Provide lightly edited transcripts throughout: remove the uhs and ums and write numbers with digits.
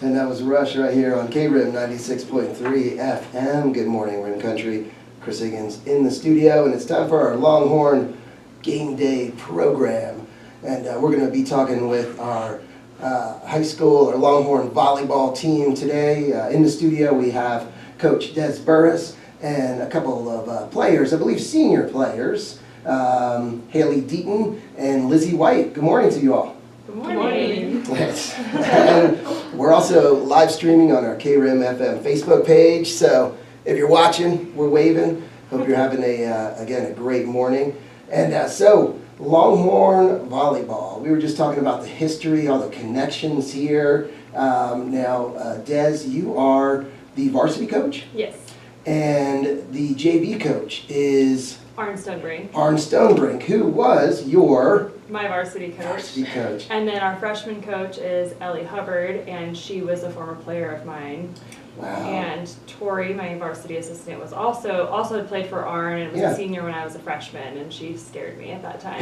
And that was Rush right here on KRIM 96.3 FM. Good morning, Rim Country. Chris Higgins in the studio, and it's time for our Longhorn Game Day Program. And we're going to be talking with our high school or Longhorn volleyball team today. In the studio, we have Coach Des Burris and a couple of players, I believe senior players, Haley Deaton and Lizzie White. Good morning to you all. Good morning. And we're also live streaming on our KRIM FM Facebook page. So if you're watching, we're waving. Hope you're having again a great morning. And so Longhorn volleyball. We were just talking about the history, all the connections here. Now, Des, you are the varsity coach. Yes. And the JV coach is Arn Stonebrink. Arn Stonebrink, who was your My varsity coach. varsity coach. And then our freshman coach is Ellie Hubbard, and she was a former player of mine. Wow. And Tori, my varsity assistant, was also played for Arn and was a senior when I was a freshman, and she scared me at that time.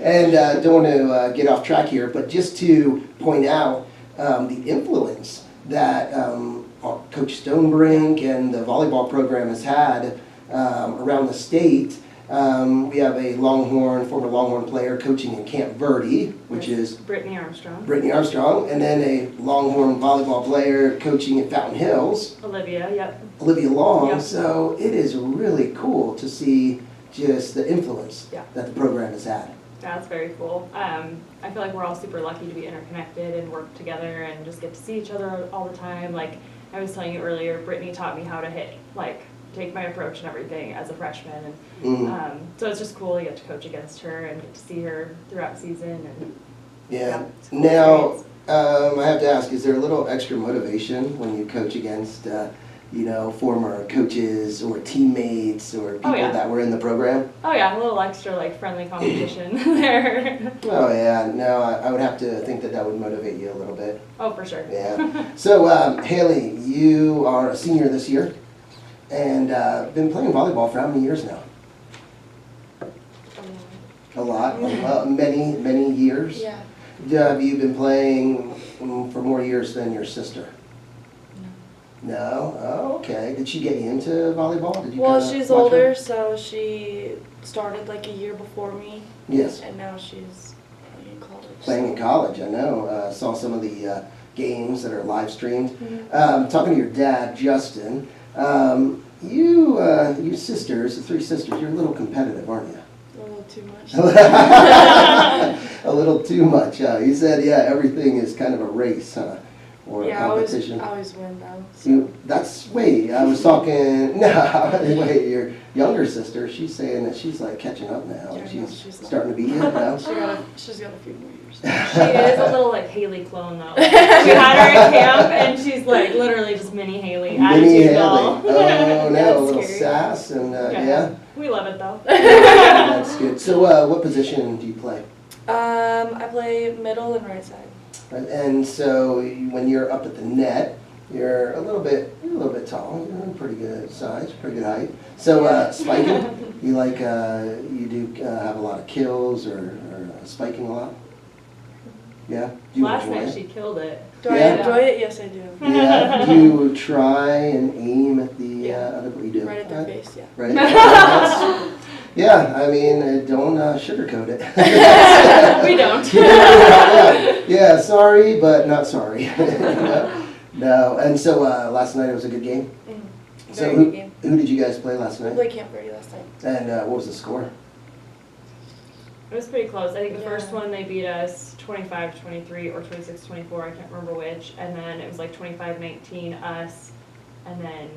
And don't want to get off track here, but just to point out the influence that Coach Stonebrink and the volleyball program has had around the state. We have a former Longhorn player coaching in Camp Verde, which is Brittany Armstrong. And then a Longhorn volleyball player coaching in Fountain Hills. Olivia, yep. Olivia Long. Yep. So it is really cool to see just the influence that the program has had. That's very cool. I feel like we're all super lucky to be interconnected and work together and just get to see each other all the time. Like I was telling you earlier, Brittany taught me how to hit, take my approach and everything as a freshman. And so it's just cool to get to coach against her and get to see her throughout the season. And cool. Now, I have to ask, is there a little extra motivation when you coach against former coaches or teammates or people that were in the program? Oh yeah, a little extra friendly competition there. Oh yeah, no, I would have to think that would motivate you a little bit. Oh, for sure. Yeah. So Haley, you are a senior this year and been playing volleyball for how many years now? A lot. Many years? Yeah. Have you been playing for more years than your sister? No? Oh, okay. Did she get you into volleyball? Did you she's older, so she started a year before me. Yes. And now she's playing in college. Playing in college, I know. Saw some of the games that are live streamed. Talking to your dad, Justin, you sisters, the three sisters, you're a little competitive, aren't you? A little too much. A little too much. He said, everything is kind of a race, huh? Or a competition. I always win though. So. I was talking, wait, your younger sister, she's saying that she's catching up now. Yeah, she's she's starting to beat you now. She's got a few more years. She is a little Haley clone though. We had her at camp and she's literally just mini Haley. Mini Haley. Doll. Oh no, a little scary. sass and We love it though. That's good. So what position do you play? I play middle and right side. And so when you're up at the net, you're a little bit tall. You're pretty good size, pretty good height. So spiking, you do have a lot of kills or spiking a lot. Yeah. Do you Last enjoy night it? she killed it. Do I enjoy it? Yes, I do. Yeah. Do you try and aim at the other? You do. Right at their face, yeah. Right. Yeah, I mean, don't sugarcoat it. We don't. Yeah, sorry, but not sorry. No, and so last night it was a good game? Very good game. Who did you guys play last night? We played Camp Verde last night. And what was the score? It was pretty close. I think the first one they beat us 25-23 or 26-24, I can't remember which. And then it was 25-19 us, and then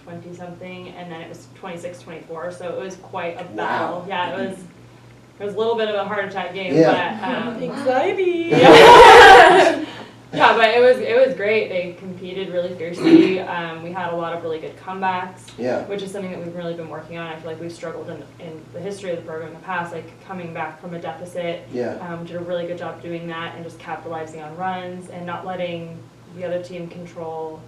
25-20 something, and then it was 26-24. So it was quite a battle. Wow. Yeah, it was a little bit of a heart attack game, but anxiety. Yeah, but it was great. They competed really fiercely. We had a lot of really good comebacks, which is something that we've really been working on. I feel like we've struggled in the history of the program in the past, coming back from a deficit. Did a really good job doing that and just capitalizing on runs and not letting the other team control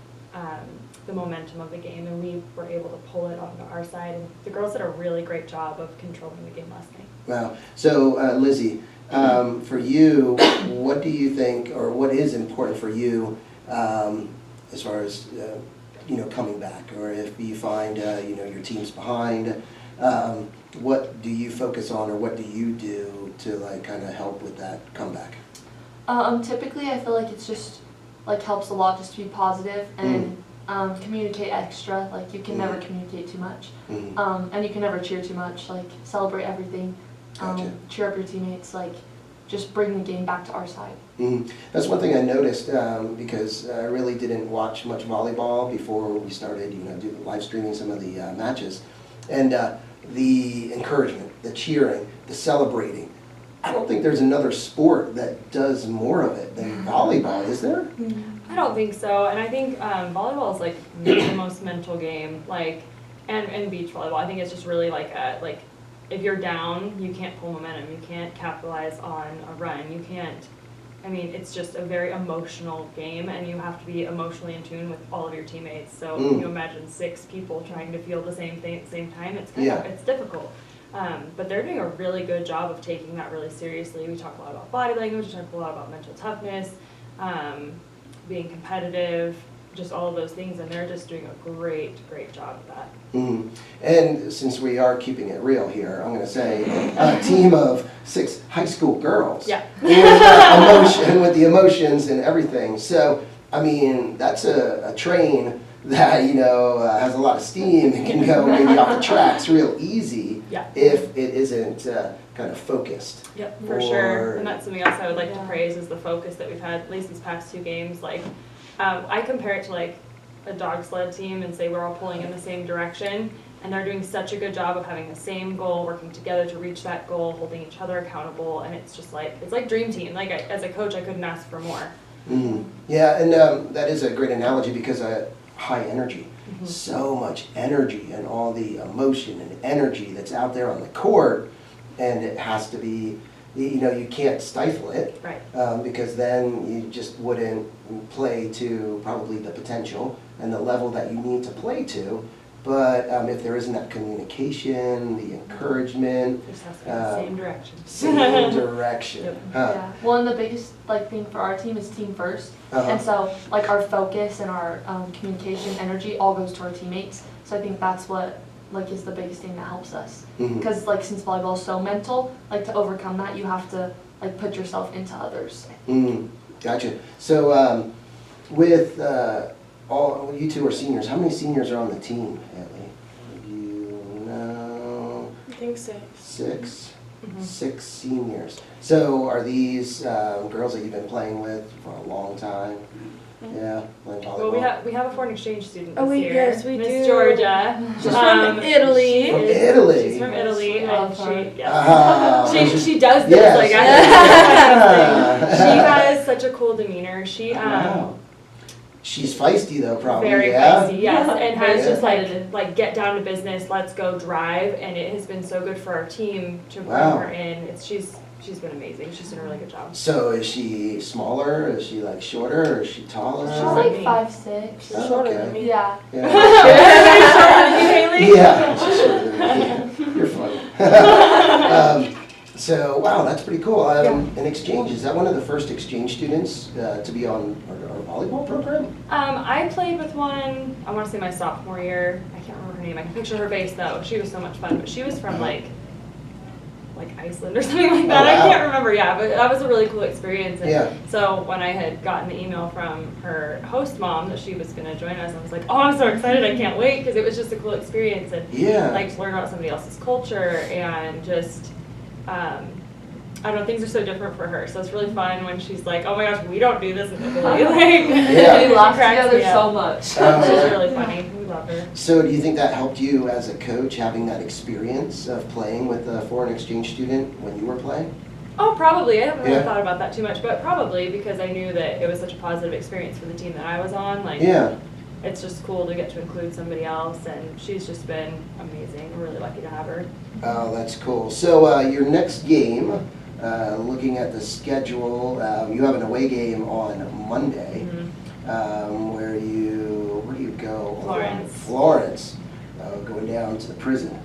the momentum of the game, and we were able to pull it onto our side. And the girls did a really great job of controlling the game last night. Wow. So, Lizzie, For you, what do you think, or what is important for you as far as coming back, or if you find your team's behind? What do you focus on, or what do you do to like kind of help with that comeback? Typically, I feel like it's just like helps a lot just to be positive and communicate extra. Like you can never communicate too much, and you can never cheer too much. Like celebrate everything, Gotcha. cheer up your teammates. Like just bring the game back to our side. That's one thing I noticed because I really didn't watch much volleyball before we started, live streaming some of the matches, and the encouragement, the cheering, the celebrating. I don't think there's another sport that does more of it than volleyball, is there? I don't think so, and I think volleyball is like the most mental game, like, and beach volleyball. I think it's just really like if you're down, you can't pull momentum, you can't capitalize on a run, you can't. I mean, it's just a very emotional game, and you have to be emotionally in tune with all of your teammates. So you imagine 6 people trying to feel the same thing at the same time. It's it's difficult. But they're doing a really good job of taking that really seriously. We talk a lot about body language, we talk a lot about mental toughness, being competitive, just all of those things, and they're just doing a great job of that. And since we are keeping it real here, I'm going to say a team of 6 high school girls. Yeah. With the emotions and everything. So, I mean, that's a train that, has a lot of steam and can go maybe off the tracks real easy if it isn't kind of focused. Yep, for sure. And that's something else I would like to praise is the focus that we've had, at least these past 2 games. Like, I compare it to like a dog sled team and say we're all pulling in the same direction, and they're doing such a good job of having the same goal, working together to reach that goal, holding each other accountable, and it's just like, it's like dream team. Like as a coach, I couldn't ask for more. Yeah, and that is a great analogy because high energy, so much energy and all the emotion and energy that's out there on the court, and it has to be, you can't stifle it, right? Because then you just wouldn't play to probably the potential and the level that you need to play to. But if there isn't that communication, the encouragement, Just has to go the same direction. Same direction. Yep. Yeah. Well, and the biggest thing for our team is team first, and so our focus and our communication, energy all goes to our teammates. So I think that's what is the biggest thing that helps us. Because since volleyball is so mental, to overcome that, you have to put yourself into others. Gotcha. So with all you 2 are seniors. How many seniors are on the team, Haley? You know? I think 6. 6? 6 seniors. So are these girls that you've been playing with for a long time? Yeah, playing volleyball. Well, we have a foreign exchange student this year. Yes, we Miss do. Georgia. She's from Italy. From Italy. She's from Italy, and she does this Yes. she has such a cool demeanor. She She's feisty though, probably. Very feisty, yes, and has Very just competitive. like get down to business. Let's go drive, and it has been so good for our team to bring her in. She's been amazing. She's done a really good job. So is she smaller? Is she shorter? Or is she taller? She's 5'6". She's shorter than me. Yeah. Yeah, she's shorter than me. You're funny. So, wow, that's pretty cool. An exchange, is that one of the first exchange students to be on our volleyball program? I played with one, I want to say my sophomore year. I can't remember her name. I can picture her face though. She was so much fun, but she was from like Iceland or something like that. Oh, wow. I can't remember, but that was a really cool experience. And so when I had gotten the email from her host mom that she was going to join us, I was like, oh, I'm so excited, I can't wait, because it was just a cool experience. And to learn about somebody else's culture and just, I don't know, things are so different for her. So it's really fun when she's like, oh my gosh, we don't do this in Italy. We laugh together so much. She's really funny. We love her. So do you think that helped you as a coach, having that experience of playing with a foreign exchange student when you were playing? Oh, probably. I haven't really thought about that too much, but probably because I knew that it was such a positive experience for the team that I was on. It's just cool to get to include somebody else, and she's just been amazing. We're really lucky to have her. Oh, that's cool. So your next game, looking at the schedule, you have an away game on Monday. Where do you go? Florence. Florence. Going down to the prison.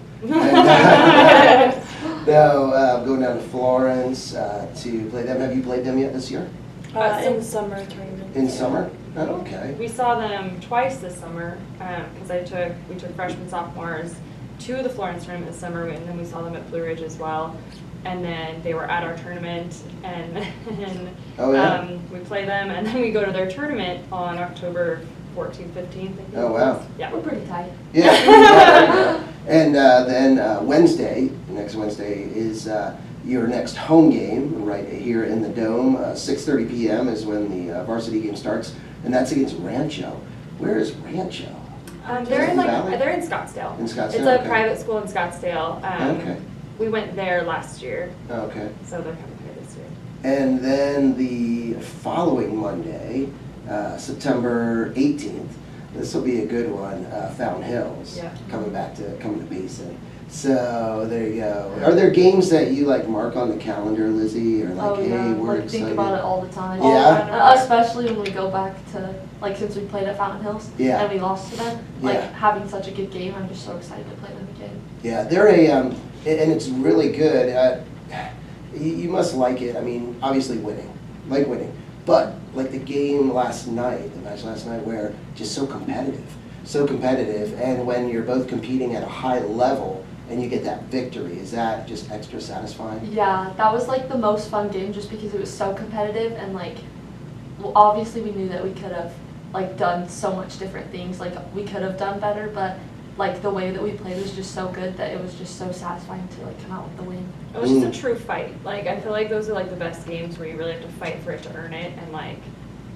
No, going down to Florence to play them. Have you played them yet this year? In summer tournament. In summer? Oh, okay. We saw them twice this summer because we took freshmen, sophomores to the Florence tournament this summer, and then we saw them at Blue Ridge as well. And then they were at our tournament, and we play them, and then we go to their tournament on October 14th, 15th. I think Oh, wow. Yeah, We're pretty tight. Yeah. And then next Wednesday is your next home game right here in the Dome. 6:30 p.m. is when the varsity game starts, and that's against Rancho. Where is Rancho? they're in Valley? they're in Scottsdale. In Scottsdale, It's a okay. private school in Scottsdale. Okay. We went there last year, Okay. so they're coming here this year. And then the following Monday, September 18th, this will be a good one, Fountain Hills, Yeah. coming to Basin. So there you go. Are there games that you like mark on the calendar, Lizzie, or like, Oh hey, yeah, we're like excited? think about it all the time. Yeah? Especially when we go back to, like, since we played at Fountain Hills Yeah. and we lost to them. Like, Yeah. having such a good game, I'm just so excited to play them again. Yeah, they're and it's really good. You must like it. I mean, obviously winning, but like the match last night, where just so competitive, and when you're both competing at a high level and you get that victory, is that just extra satisfying? Yeah, that was like the most fun game just because it was so competitive and like, well, obviously we knew that we could have like done so much different things, like we could have done better, but like the way that we played was just so good that it was just so satisfying to like come out with the win. It was just a true fight. Like, I feel like those are like the best games where you really have to fight for it to earn it. And like,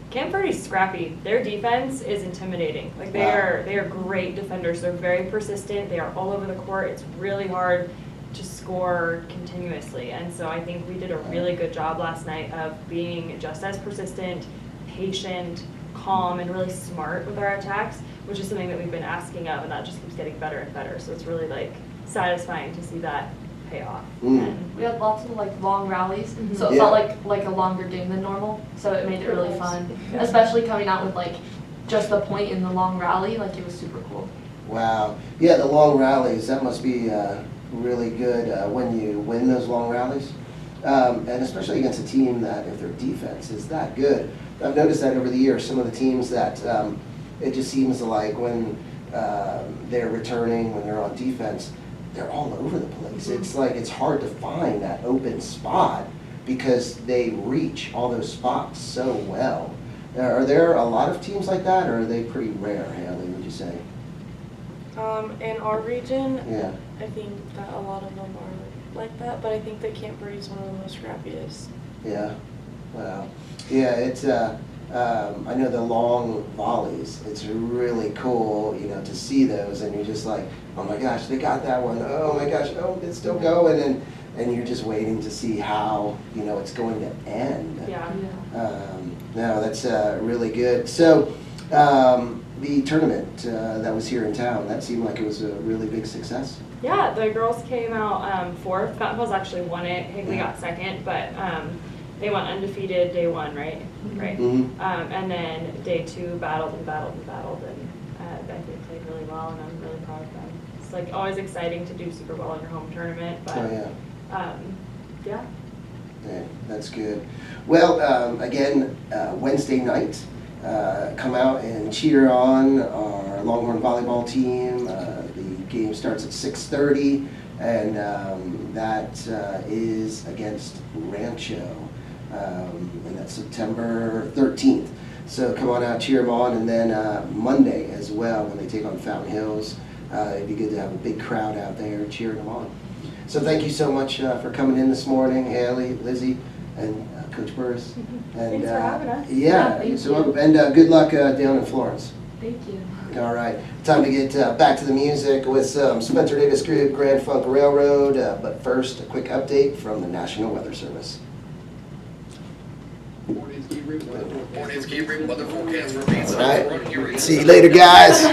Camp Verde's scrappy. Their defense is intimidating. Like they are great defenders. They're very persistent. They are all over the court. It's really hard to score continuously. And so I think we did a really good job last night of being just as persistent, patient, calm, and really smart with our attacks, which is something that we've been asking of, and that just keeps getting better and better. So it's really like satisfying to see that pay off. And We had lots of like long rallies, so it Yeah. felt like a longer game than normal. So it made it really fun, especially coming out with like just a point in the long rally. Like it was super cool. Wow. Yeah, the long rallies, that must be really good when you win those long rallies. And especially against a team that, if their defense is that good. I've noticed that over the years, some of the teams that it just seems like when they're returning, when they're on defense, they're all over the place. It's like it's hard to find that open spot because they reach all those spots so well. Are there a lot of teams like that, or are they pretty rare, Haley, would you say? In our region, Yeah. I think that a lot of them are like that, but I think that Camp Verde is one of the most scrappiest. Yeah. Wow. Yeah, it's I know the long volleys. It's really cool, to see those, and you're just like, oh my gosh, they got that one. Oh my gosh, oh, it's still going, and you're just waiting to see how it's going to end. yeah. No, that's really good. So the tournament that was here in town, that seemed like it was a really big success. Yeah, the girls came out fourth. Fountain Hills actually won it. Higley got second, but they went undefeated day one, right? Right. Mm-hmm. And then day two battled, and I think they played really well, and I'm really proud of them. It's like always exciting to do super well in your home tournament, but Oh, yeah. Yeah. Yeah, that's good. Well, again, Wednesday night, come out and cheer on our Longhorn volleyball team. The game starts at 6:30, and that is against Rancho, and that's September 13th. So come on out, cheer them on, and then Monday as well when they take on Fountain Hills. It'd be good to have a big crowd out there cheering them on. So thank you so much for coming in this morning, Haley, Lizzie, and Coach Burris. And, Thanks for having us. Yeah, thank so you. and good luck down in Florence. Thank you. All right, time to get back to the music with some Spencer Davis Group, Grand Funk Railroad. But first, a quick update from the National Weather Service. Morning's KRIM weather forecast remains All right, see you later, guys.